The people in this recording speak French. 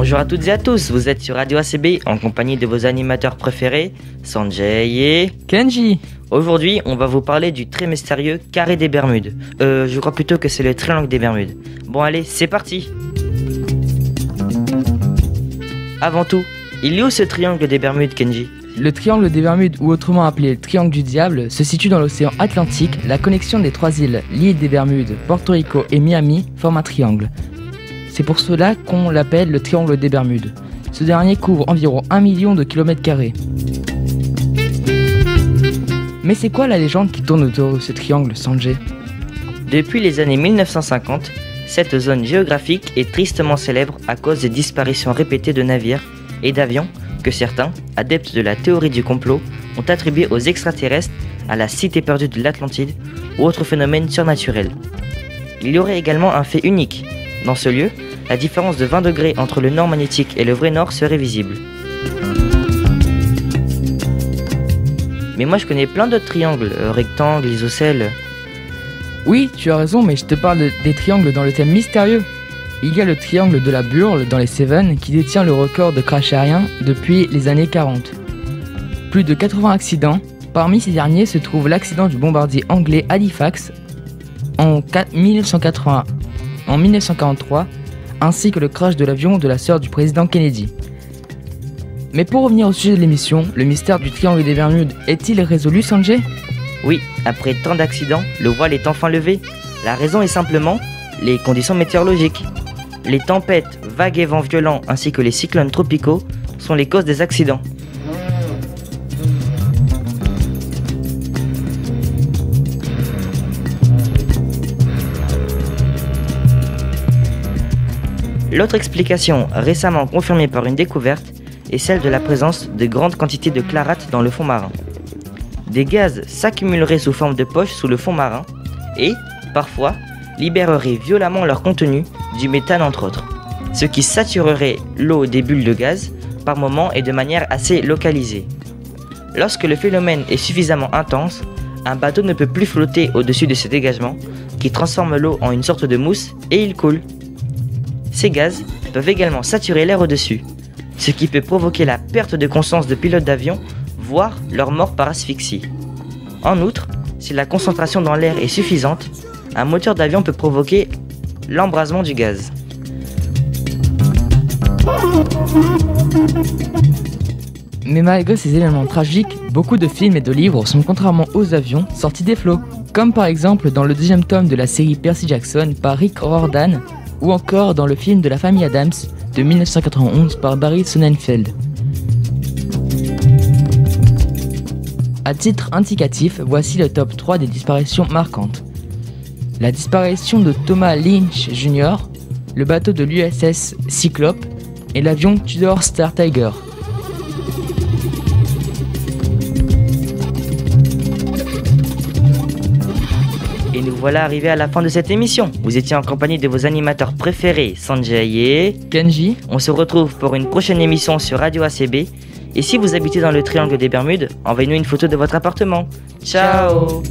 Bonjour à toutes et à tous, vous êtes sur Radio ACB en compagnie de vos animateurs préférés, Sanjay et Kenji. Aujourd'hui, on va vous parler du très mystérieux carré des Bermudes. Je crois plutôt que c'est le triangle des Bermudes. Bon allez, c'est parti. Avant tout, il est où ce triangle des Bermudes, Kenji ? Le triangle des Bermudes, ou autrement appelé le triangle du diable, se situe dans l'océan Atlantique. La connexion des trois îles, l'île des Bermudes, Porto Rico et Miami, forme un triangle. C'est pour cela qu'on l'appelle le triangle des Bermudes. Ce dernier couvre environ 1 million de kilomètres carrés. Mais c'est quoi la légende qui tourne autour de ce triangle, Sanjay ? Depuis les années 1950, cette zone géographique est tristement célèbre à cause des disparitions répétées de navires et d'avions que certains, adeptes de la théorie du complot, ont attribué aux extraterrestres, à la cité perdue de l'Atlantide ou autres phénomènes surnaturels. Il y aurait également un fait unique. Dans ce lieu, la différence de 20 degrés entre le nord magnétique et le vrai nord serait visible. Mais moi je connais plein d'autres triangles, rectangles, isocèles. Oui, tu as raison, mais je te parle des triangles dans le thème mystérieux. Il y a le triangle de la Burle dans les Cévennes qui détient le record de crash aérien depuis les années 40. Plus de 80 accidents. Parmi ces derniers se trouve l'accident du bombardier anglais Halifax en 1943, ainsi que le crash de l'avion de la sœur du président Kennedy. Mais pour revenir au sujet de l'émission, le mystère du triangle des Bermudes est-il résolu, Sanjay ? Oui, après tant d'accidents, le voile est enfin levé. La raison est simplement les conditions météorologiques. Les tempêtes, vagues et vents violents ainsi que les cyclones tropicaux sont les causes des accidents. L'autre explication, récemment confirmée par une découverte, est celle de la présence de grandes quantités de clarate dans le fond marin. Des gaz s'accumuleraient sous forme de poches sous le fond marin et, parfois, libéreraient violemment leur contenu, du méthane entre autres, ce qui saturerait l'eau des bulles de gaz par moments et de manière assez localisée. Lorsque le phénomène est suffisamment intense, un bateau ne peut plus flotter au-dessus de ces dégagements qui transforment l'eau en une sorte de mousse et il coule. Ces gaz peuvent également saturer l'air au-dessus, ce qui peut provoquer la perte de conscience de pilotes d'avion, voire leur mort par asphyxie. En outre, si la concentration dans l'air est suffisante, un moteur d'avion peut provoquer l'embrasement du gaz. Mais malgré ces éléments tragiques, beaucoup de films et de livres sont contrairement aux avions sortis des flots, comme par exemple dans le deuxième tome de la série Percy Jackson par Rick Riordan, ou encore dans le film de la famille Addams de 1991 par Barry Sonnenfeld. À titre indicatif, voici le top 3 des disparitions marquantes. La disparition de Thomas Lynch Jr., le bateau de l'USS Cyclope et l'avion Tudor Star Tiger. Et nous voilà arrivés à la fin de cette émission. Vous étiez en compagnie de vos animateurs préférés, Sanjay et Kenji. On se retrouve pour une prochaine émission sur Radio ACB. Et si vous habitez dans le triangle des Bermudes, envoyez-nous une photo de votre appartement. Ciao.